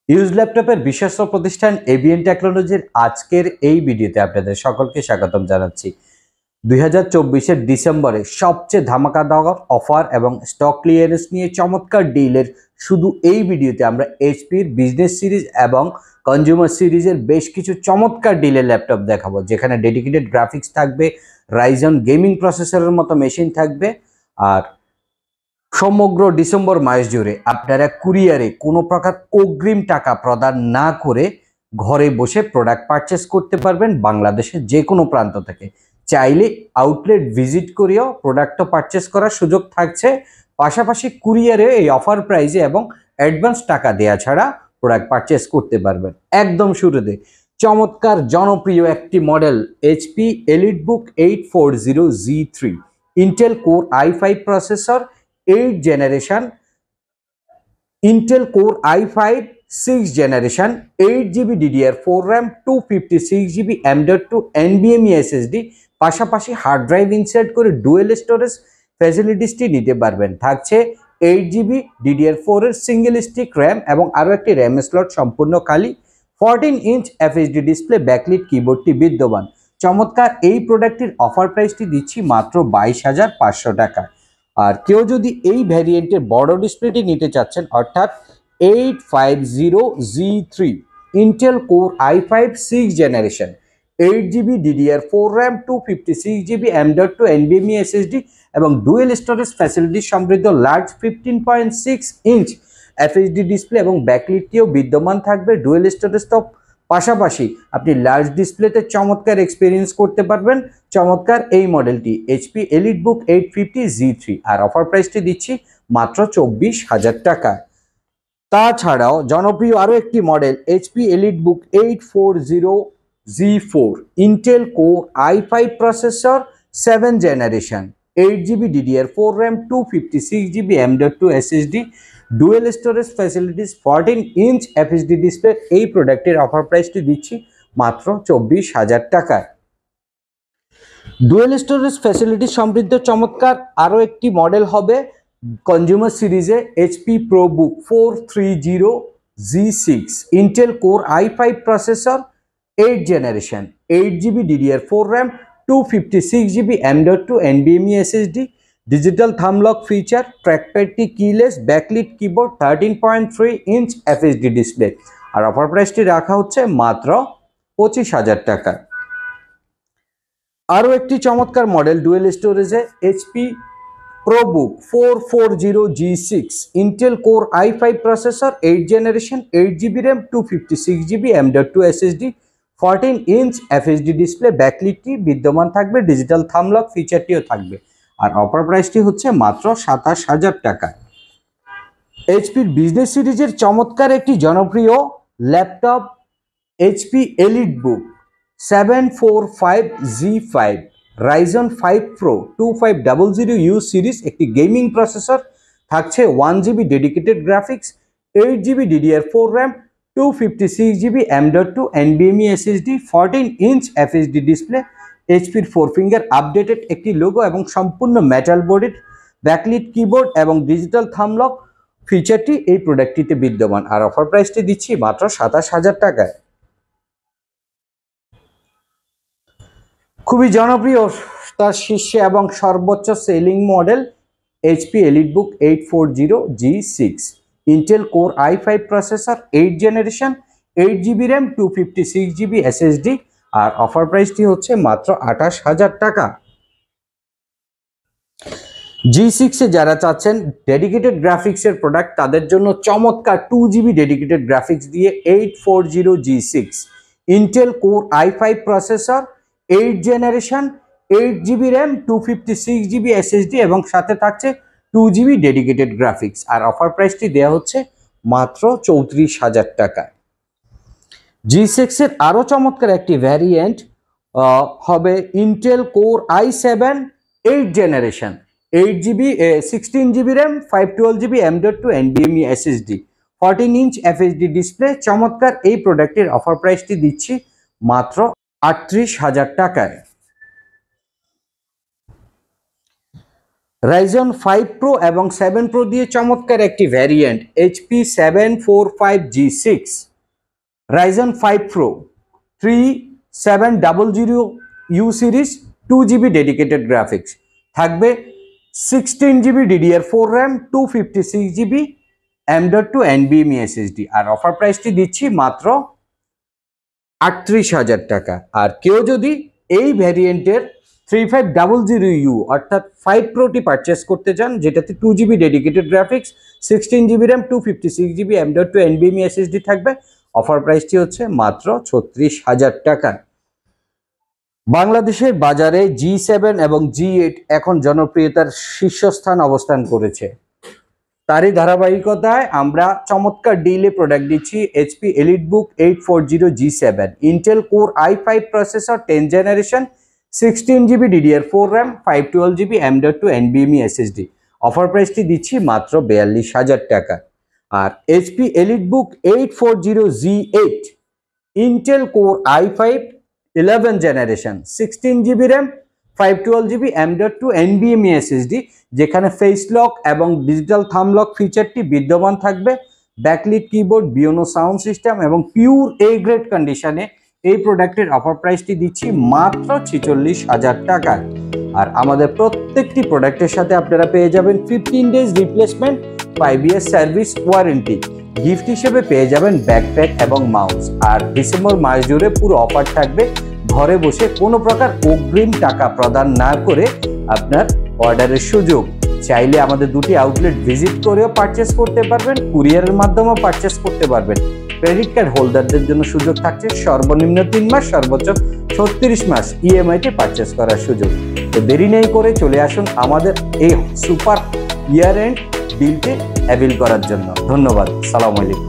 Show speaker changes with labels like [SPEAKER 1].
[SPEAKER 1] Use ল্যাপটপের বিশ্বস্ত প্রতিষ্ঠান এবিএন টেকনোলজির আজকের এই ভিডিওতে আপনাদের সকলকে স্বাগতম জানাচ্ছি। 2024-এর ডিসেম্বরে সবচেয়ে ধামাকা দেওয়ার অফার এবং স্টক ক্লিয়ারেন্স নিয়ে চমৎকার ডিলের শুধু এই ভিডিওতে আমরা এইচপির বিজনেস সিরিজ এবং কনজিউমার সিরিজের বেশ কিছু চমৎকার ডিলের ল্যাপটপ দেখাবো, যেখানে ডেডিকেটেড গ্রাফিক্স থাকবে, রাইজন গেমিং প্রসেসরের মতো মেশিন থাকবে। আর সমগ্র ডিসেম্বর মাস জুড়ে আপনারা কুরিয়ারে কোনো প্রকার অগ্রিম টাকা প্রদান না করে ঘরে বসে প্রোডাক্ট পারচেস করতে পারবেন বাংলাদেশের যে কোনো প্রান্ত থেকে। চাইলে আউটলেট ভিজিট করেও প্রোডাক্টও পারচেস করার সুযোগ থাকছে। পাশাপাশি কুরিয়ারে এই অফার প্রাইসে এবং অ্যাডভান্স টাকা দেওয়া ছাড়া প্রোডাক্ট পারচেস করতে পারবেন। একদম শুরুতে চমৎকার জনপ্রিয় একটি model HP EliteBook 840G3 Intel core i5 processor, 8 generation Intel Core i5 6th generation, 8GB DDR4 RAM, 256GB M.2 NVMe SSD, পাশাপাশি হার্ড ড্রাইভ ইনসার্ট করে ডুয়েল স্টোরেজ ফ্যাসিলিটিসটি নিতে পারবেন। থাকছে 8GB DDR4 এর সিঙ্গেল স্টিক র্যাম এবং আরও একটি RAM slot সম্পূর্ণ খালি। 14-inch FHD ডিসপ্লে, ব্যাকলিট কিবোর্ডটি বিদ্যমান। চমৎকার এই প্রোডাক্টটির অফার প্রাইসটি দিচ্ছি মাত্র 22,500 টাকা। আর কেউ যদি এই ভ্যারিয়েন্টের বড় ডিসপ্লেটি নিতে চাচ্ছেন, অর্থাৎ 850G3 Intel core i5 6th generation, 8GB DDR4 RAM, 256GB M.2 NVMe SSD এবং ডুয়েল স্টোরেজ ফ্যাসিলিটি সমৃদ্ধ লার্জ 15.6-inch FHD ডিসপ্লে এবং ব্যাকলিটটিও বিদ্যমান থাকবে। ডুয়েল স্টোরেজ তো পাশাপাশি আপনি লার্জ ডিসপ্লেতে চমৎকার এক্সপিরিয়েন্স করতে পারবেন। চমৎকার এই মডেলটি এইচপি এলিটবুক 850G3 আর অফার প্রাইসটি দিচ্ছি মাত্র 24,000 টাকা। তাছাড়াও জনপ্রিয় আরও একটি model HP EliteBook 840G4 Intel core i5 processor, 7th generation, 8GB DDR4 RAM, 256GB M.2 SSD, dual storage facilities, 14-inch FHD display. এই প্রোডাক্টের অফার প্রাইসটি দিচ্ছি মাত্র 24,000 টাকায়। ডুয়েল স্টোরেজ ফ্যাসিলিটি সমৃদ্ধ চমৎকার আরও একটি মডেল হবে কনজিউমার সিরিজে HP ProBook 430G6 Intel core i5 processor, 8th generation, 8GB DDR4 RAM, 256GB M.2 NVMe SSD, digital thumb lock feature, ট্র্যাকপ্যাডটি keyless, backlit keyboard, 13.3-inch FHD display. আর অফার প্রাইসটি রাখা হচ্ছে মাত্র 25,000 টাকা। আরও একটি চমৎকার মডেল ডুয়েল স্টোরেজে HP ProBook 440G6 Intel core i5 processor, 8th generation, 8GB RAM, 256GB M.2 SSD, 14-inch FHD display, ব্যাকলিটটি বিদ্যমান থাকবে, ডিজিটাল থামলক ফিচারটিও থাকবে। আর অফার প্রাইসটি হচ্ছে মাত্র 27,000 টাকা। এইচপির বিজনেস সিরিজের চমৎকার একটি জনপ্রিয় laptop HP EliteBook 745G5 Ryzen 5 Pro 2500U সিরিজ, একটি গেমিং প্রসেসর। থাকছে 1GB dedicated graphics, 8GB DDR4 RAM, 256GB M.2 NVMe SSD, 14-inch FHD display, এইচপির 4 ফিঙ্গার আপডেটেড একটি লোগো এবং সম্পূর্ণ মেটাল বডির ব্যাকলিট কিবোর্ড এবং ডিজিটাল থামলক ফিচারটি এই প্রোডাক্টটিতে বিদ্যমান। আর অফার প্রাইসটি দিচ্ছি মাত্র 27,000 টাকায়। খুবই জনপ্রিয় তার শীর্ষে এবং সর্বোচ্চ selling model HP EliteBook 840G6 Intel core i5 processor, 8th generation, 8GB RAM, 256GB SSD। আর অফার প্রাইসটি হচ্ছে মাত্র 28,000 টাকা। G6 এ যারা চাচ্ছেন ডেডিকেটেড গ্রাফিক্সের প্রোডাক্ট, তাদের জন্য চমৎকার 2GB ডেডিকেটেড গ্রাফিক্স দিয়ে 840G6 Intel core i5 processor, 8th generation, 8GB RAM, 256GB SSD এবং সাথে থাকছে 2GB ডেডিকেটেড গ্রাফিক্স। আর অফার প্রাইসটি দেওয়া হচ্ছে মাত্র 34,000 টাকা। G6 এর আরও চমৎকার একটি ভ্যারিয়েন্ট হবে Intel core i7 8th generation, 16GB RAM, 512GB M.2 NVMe SSD, 14-inch FHD display. চমৎকার এই প্রোডাক্টের অফার প্রাইসটি দিচ্ছি মাত্র 38,000 টাকায়। Ryzen 5 Pro এবং 7 Pro দিয়ে চমৎকার একটি variant HP 745G6 Ryzen 5 Pro 3700U series 2GB dedicated graphics থাকবে, 16GB DDR4 RAM, 256GB M.2 NVMe SSD। আর অফার প্রাইসটি দিচ্ছি মাত্র 38,000 টাকা। আর কেউ যদি এই ভ্যারিয়েন্টের 3500U অর্থাৎ 5 Pro-টি পারচেস করতে চান, যেটাতে 2GB dedicated graphics, 16GB RAM, 256GB M.2 NVMe SSD থাকবে, অফার প্রাইসটি হচ্ছে মাত্র 36,000 টাকা। বাংলাদেশের বাজারে G7 এবং G8 এখন জনপ্রিয়তার শীর্ষস্থান অবস্থান করেছে। তারই ধারাবাহিকতায় আমরা চমৎকার ডিলে প্রোডাক্ট দিচ্ছি HP EliteBook 840 G7 Intel Core i5 processor 10th generation, 16GB DDR4 RAM, 512GB M.2 NVMe SSD। Offer প্রাইসটি দিচ্ছি মাত্র 42,000 টাকা। আর HP EliteBook 840 Z8 Intel Core i5 11th generation, 16GB RAM, 512GB M.2 NVMe SSD, যেখানে face lock এবং digital thumb lock ফিচারটি বিদ্যমান থাকবে, ব্যাকলিট কিবোর্ড, বিওনো সাউন্ড সিস্টেম এবং পিওর A গ্রেড কন্ডিশনে এই প্রোডাক্টের অফার প্রাইসটি দিচ্ছি মাত্র 46,000 টাকা। আর আমাদের প্রত্যেকটি প্রোডাক্টের সাথে আপনারা পেয়ে যাবেন 15 days replacement, 5 year service warranty. Gift হিসেবে পেয়ে যাবেন ব্যাকপ্যাক এবং মাউস। আর ডিসেম্বর মাস জুড়ে পুরো অফার থাকবে, ঘরে বসে কোনো প্রকার অগ্রিম টাকা প্রদান না করে আপনার অর্ডারের সুযোগ। চাইলে আমাদের দুটি আউটলেট ভিজিট করেও পারচেস করতে পারবেন, কুরিয়ারের মাধ্যমেও পারচেস করতে পারবেন। ক্রেডিট কার্ড হোল্ডারদের জন্য সুযোগ থাকছে সর্বনিম্ন 3 মাস, সর্বোচ্চ 36 মাস EMI-তে পারচেস করার সুযোগ। তো দেরি নেই করে চলে আসুন আমাদের এই সুপার ইয়ার এন্ড ডিলকে অ্যাভেল করার জন্য। ধন্যবাদ। সালাম আলাইকুম।